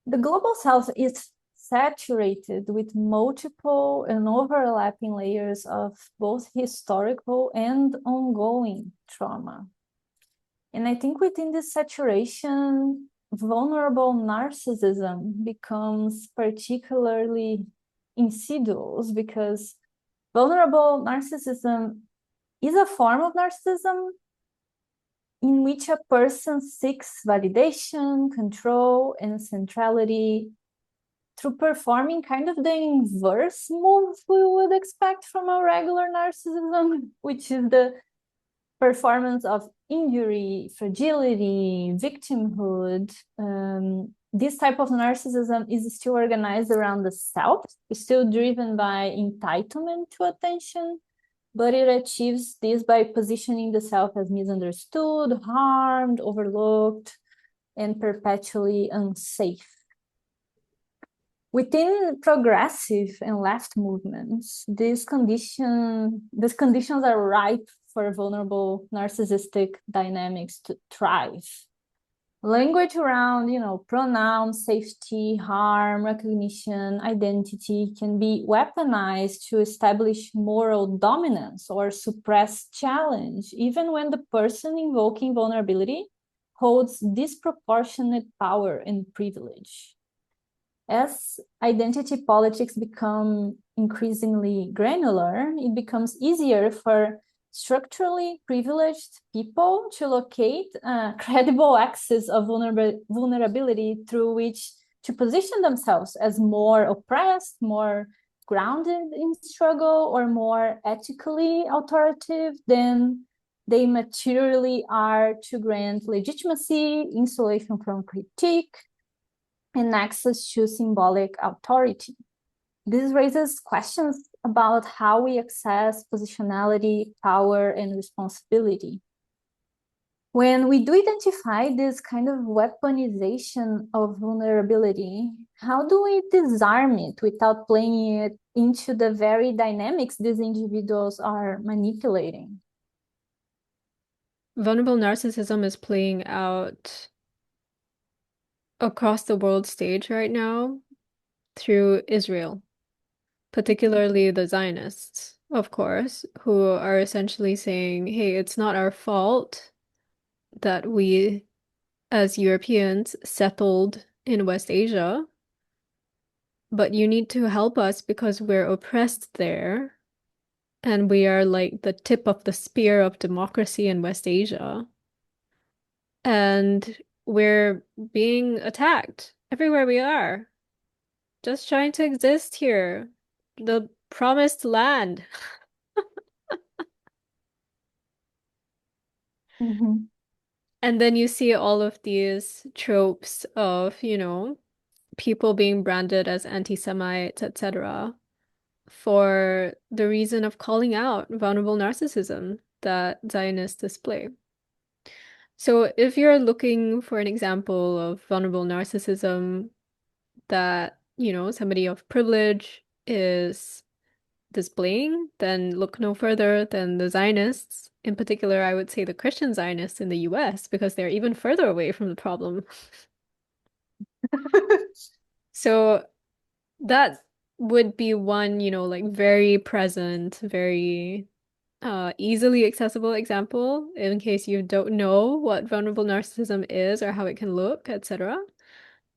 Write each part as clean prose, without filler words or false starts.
The global south is saturated with multiple and overlapping layers of both historical and ongoing trauma. And I think within this saturation, vulnerable narcissism becomes particularly insidious because vulnerable narcissism is a form of narcissism in which a person seeks validation, control, and centrality through performing kind of the inverse move we would expect from a regular narcissism, which is the performance of injury, fragility, victimhood. This type of narcissism is still organized around the self, still driven by entitlement to attention, but it achieves this by positioning the self as misunderstood, harmed, overlooked, and perpetually unsafe. Within progressive and left movements, these conditions are ripe for vulnerable narcissistic dynamics to thrive. Language around, pronouns, safety, harm, recognition, identity can be weaponized to establish moral dominance or suppress challenge, even when the person invoking vulnerability holds disproportionate power and privilege. As identity politics become increasingly granular, it becomes easier for structurally privileged people to locate credible axes of vulnerability through which to position themselves as more oppressed, more grounded in struggle, or more ethically authoritative than they materially are to grant legitimacy, insulation from critique, and access to symbolic authority. This raises questions about how we access positionality, power, and responsibility. When we do identify this kind of weaponization of vulnerability, how do we disarm it without playing it into the very dynamics these individuals are manipulating? Vulnerable narcissism is playing out across the world stage right now through Israel, particularly the Zionists, of course, who are essentially saying, hey, it's not our fault that we, as Europeans, settled in West Asia, but you need to help us because we're oppressed there, and we are like the tip of the spear of democracy in West Asia. And we're being attacked everywhere we are. Just trying to exist here. The promised land. Mm-hmm. And then you see all of these tropes of, people being branded as anti-Semites, etc., for the reason of calling out vulnerable narcissism that Zionists display. So if you're looking for an example of vulnerable narcissism that, somebody of privilege is displaying, then look no further than the Zionists. In particular, I would say the Christian Zionists in the US, because they're even further away from the problem. So that would be one, like very present, very easily accessible example in case you don't know what vulnerable narcissism is or how it can look, etc.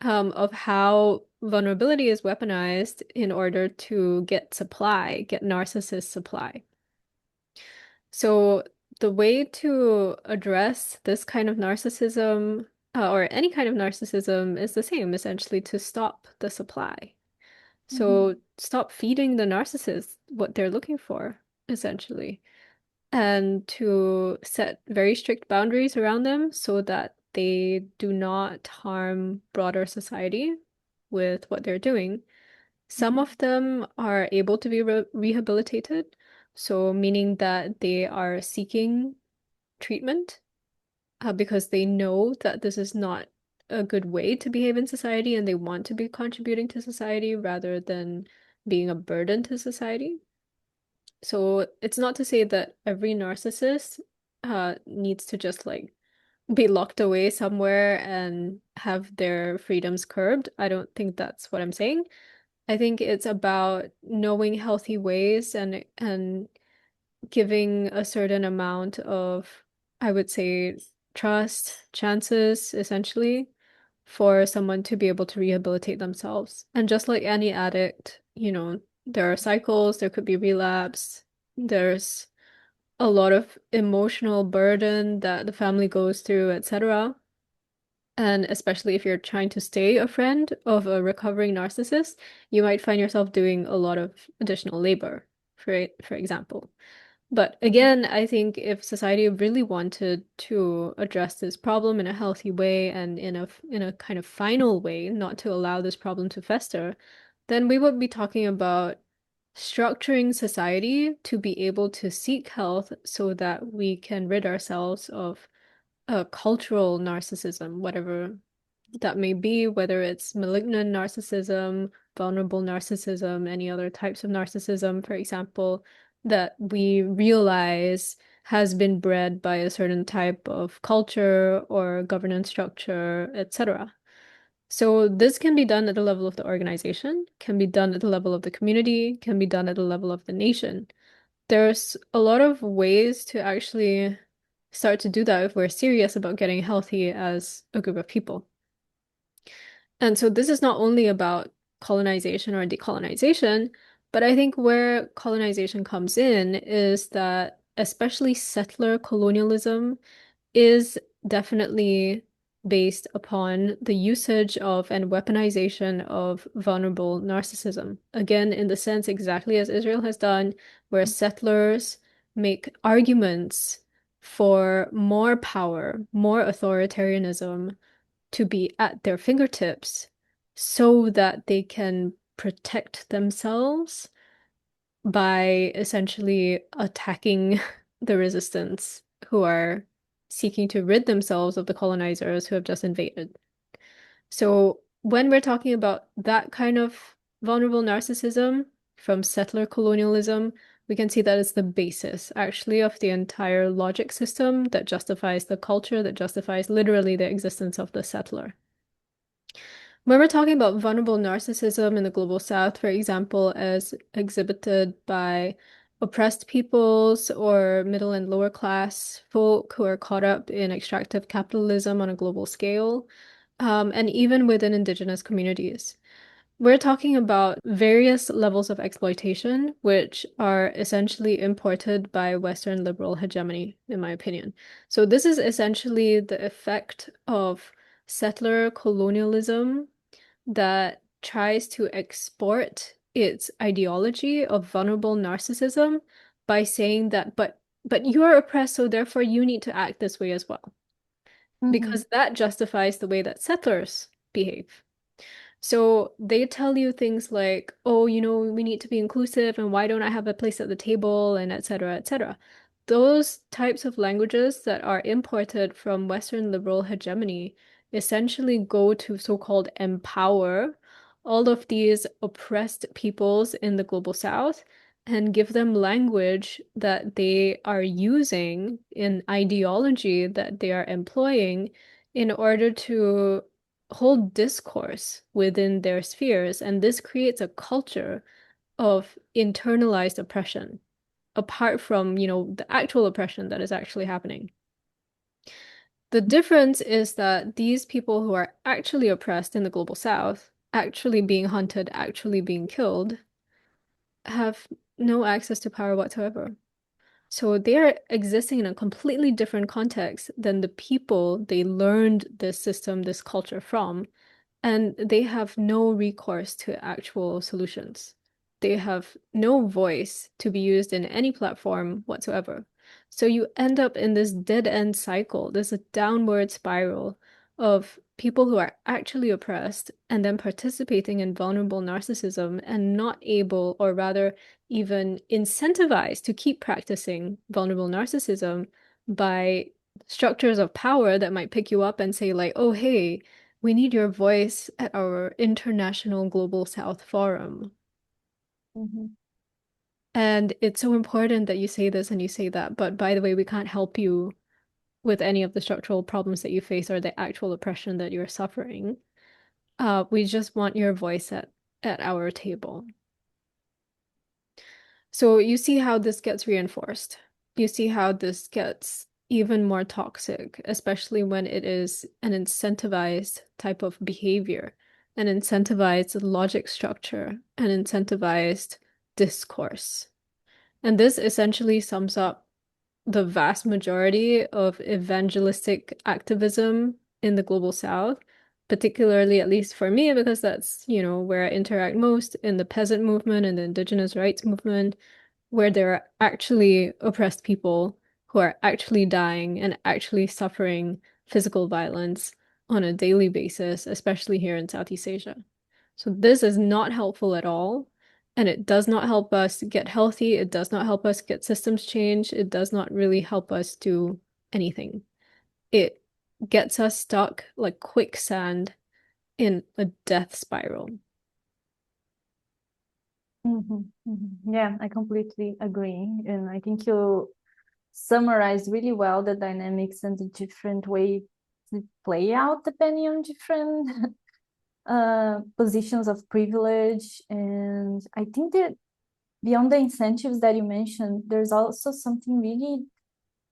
Of how vulnerability is weaponized in order to get supply, get narcissist supply. So the way to address this kind of narcissism, or any kind of narcissism, is the same, essentially, to stop the supply. So stop feeding the narcissist what they're looking for, essentially, and to set very strict boundaries around them so that they do not harm broader society with what they're doing. Some of them are able to be rehabilitated, so meaning that they are seeking treatment because they know that this is not a good way to behave in society and they want to be contributing to society rather than being a burden to society. So it's not to say that every narcissist needs to just like be locked away somewhere and have their freedoms curbed. I don't think that's what I'm saying. I think it's about knowing healthy ways and giving a certain amount of, I would say, trust, chances, essentially, for someone to be able to rehabilitate themselves. And just like any addict, there are cycles, there could be relapse, there's a lot of emotional burden that the family goes through, etc. And especially if you're trying to stay a friend of a recovering narcissist, you might find yourself doing a lot of additional labor, for example. But again, I think if society really wanted to address this problem in a healthy way and in a kind of final way, not to allow this problem to fester, then we would be talking about structuring society to be able to seek health so that we can rid ourselves of cultural narcissism, whatever that may be, whether it's malignant narcissism, vulnerable narcissism, any other types of narcissism, for example, that we realize has been bred by a certain type of culture or governance structure, etc. So this can be done at the level of the organization, can be done at the level of the community, can be done at the level of the nation. There's a lot of ways to actually start to do that if we're serious about getting healthy as a group of people. And so this is not only about colonization or decolonization, but I think where colonization comes in is that especially settler colonialism is definitely based upon the usage of and weaponization of vulnerable narcissism. Again, in the sense exactly as Israel has done, where settlers make arguments for more power, more authoritarianism to be at their fingertips so that they can protect themselves by essentially attacking the resistance who are seeking to rid themselves of the colonizers who have just invaded. So when we're talking about that kind of vulnerable narcissism from settler colonialism, we can see that it's the basis actually of the entire logic system that justifies the culture, that justifies literally the existence of the settler. When we're talking about vulnerable narcissism in the global south, for example, as exhibited by oppressed peoples or middle and lower class folk who are caught up in extractive capitalism on a global scale, and even within indigenous communities. We're talking about various levels of exploitation, which are essentially imported by Western liberal hegemony, in my opinion. So this is essentially the effect of settler colonialism that tries to export its ideology of vulnerable narcissism by saying that, but you're oppressed, so therefore you need to act this way as well, Mm-hmm. because that justifies the way that settlers behave. So they tell you things like, oh, we need to be inclusive and why don't I have a place at the table and et cetera, et cetera. Those types of languages that are imported from Western liberal hegemony essentially go to so-called empower all of these oppressed peoples in the global south and give them language that they are using in ideology that they are employing in order to hold discourse within their spheres, and this creates a culture of internalized oppression, apart from, the actual oppression that is actually happening. The difference is that these people who are actually oppressed in the global south, actually being hunted, actually being killed, have no access to power whatsoever. So they are existing in a completely different context than the people they learned this system, this culture from. And they have no recourse to actual solutions. They have no voice to be used in any platform whatsoever. So you end up in this dead end cycle, this downward spiral of people who are actually oppressed and then participating in vulnerable narcissism and not able, or rather, even incentivized to keep practicing vulnerable narcissism by structures of power that might pick you up and say, like, oh, hey, we need your voice at our International Global South Forum. Mm-hmm. And it's so important that you say this and you say that. But by the way, we can't help you with any of the structural problems that you face or the actual oppression that you're suffering. We just want your voice at our table. So you see how this gets reinforced. You see how this gets even more toxic, especially when it is an incentivized type of behavior, an incentivized logic structure, an incentivized discourse. And this essentially sums up the vast majority of evangelistic activism in the global South, particularly, at least for me, because that's, where I interact most in the peasant movement and the indigenous rights movement, where there are actually oppressed people who are actually dying and actually suffering physical violence on a daily basis, especially here in Southeast Asia. So this is not helpful at all. And it does not help us get healthy. It does not help us get systems change. It does not really help us do anything. It gets us stuck like quicksand in a death spiral. Yeah, I completely agree. And I think you summarized really well the dynamics and the different way to play out depending on different positions of privilege. And I think that beyond the incentives that you mentioned, there's also something really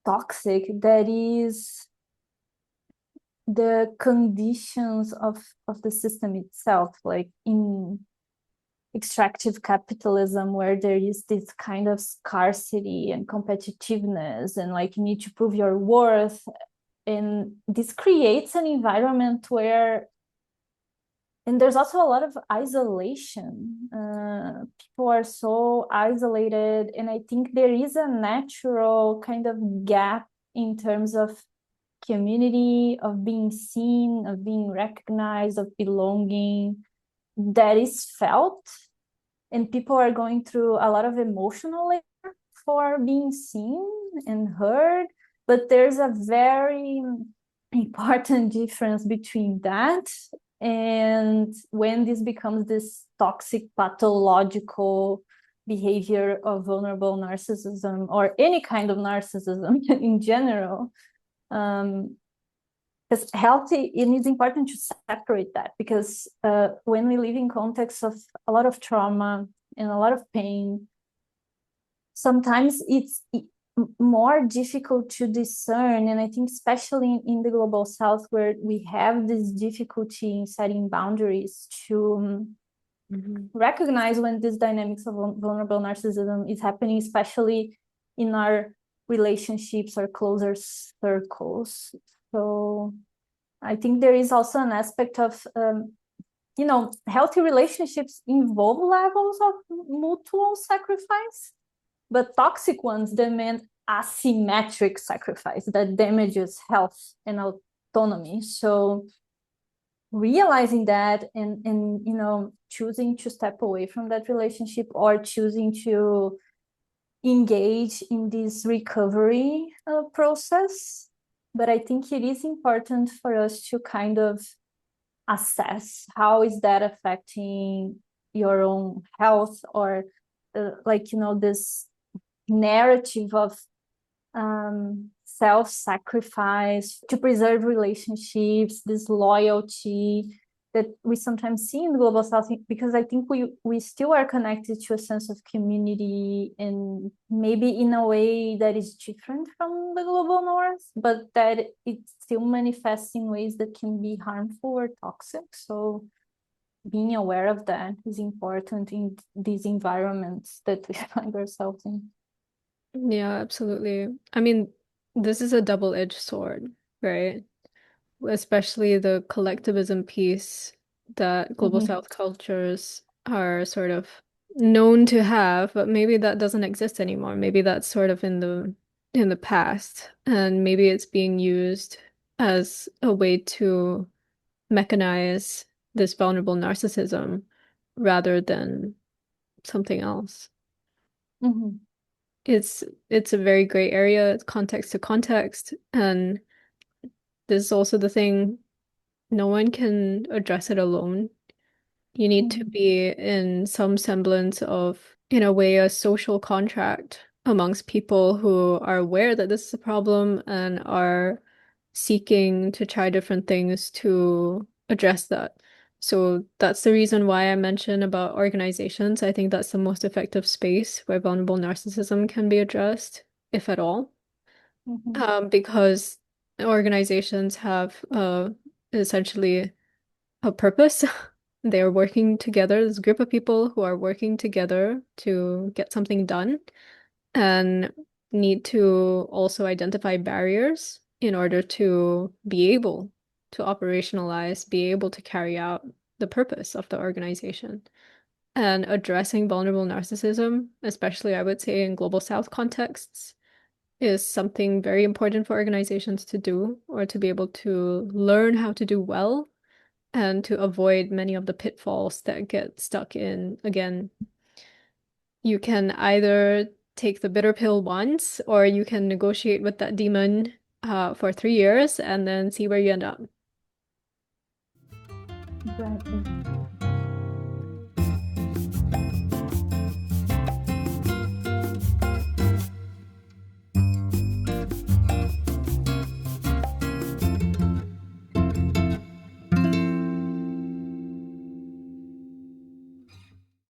toxic that is the conditions of the system itself, like in extractive capitalism, where there is this kind of scarcity and competitiveness, and like you need to prove your worth. And this creates an environment where, and there's also a lot of isolation. People are so isolated, and I think there is a natural kind of gap in terms of community, of being seen, of being recognized, of belonging, that is felt. And people are going through a lot of emotional labor for being seen and heard. But there's a very important difference between that and when this becomes this toxic pathological behavior of vulnerable narcissism, or any kind of narcissism in general. Because healthy, it is important to separate that, because when we live in context of a lot of trauma and a lot of pain, sometimes it's more difficult to discern. And I think especially in the global South, where we have this difficulty in setting boundaries to recognize when these dynamics of vulnerable narcissism is happening, especially in our relationships or closer circles. So I think there is also an aspect of, healthy relationships involve levels of mutual sacrifice, but toxic ones demand asymmetric sacrifice that damages health and autonomy. So realizing that, and choosing to step away from that relationship, or choosing to engage in this recovery process. But I think it is important for us to kind of assess how is that affecting your own health, or this narrative of self-sacrifice to preserve relationships, this loyalty that we sometimes see in the global South, because I think we still are connected to a sense of community, and maybe in a way that is different from the global North, but that it still manifests in ways that can be harmful or toxic. So being aware of that is important in these environments that we find ourselves in. Yeah, absolutely. I mean, this is a double-edged sword, right? Especially the collectivism piece that global Mm-hmm. South cultures are sort of known to have, but maybe that doesn't exist anymore. Maybe that's sort of in the past, and maybe it's being used as a way to mechanize this vulnerable narcissism rather than something else. Mm-hmm. It's a very gray area, it's context to context, and this is also the thing, no one can address it alone. You need to Mm-hmm. be in some semblance of, in a way, a social contract amongst people who are aware that this is a problem and are seeking to try different things to address that. So that's the reason why I mentioned about organizations. I think that's the most effective space where vulnerable narcissism can be addressed, if at all. Mhm. Because organizations have essentially a purpose. They are working together. There's a group of people who are working together to get something done and need to also identify barriers in order to be able to operationalize, be able to carry out the purpose of the organization. And addressing vulnerable narcissism, especially I would say in global south contexts, is something very important for organizations to do or to be able to learn how to do well and to avoid many of the pitfalls that get stuck in. Again, you can either take the bitter pill once or you can negotiate with that demon for 3 years and then see where you end up. Exactly.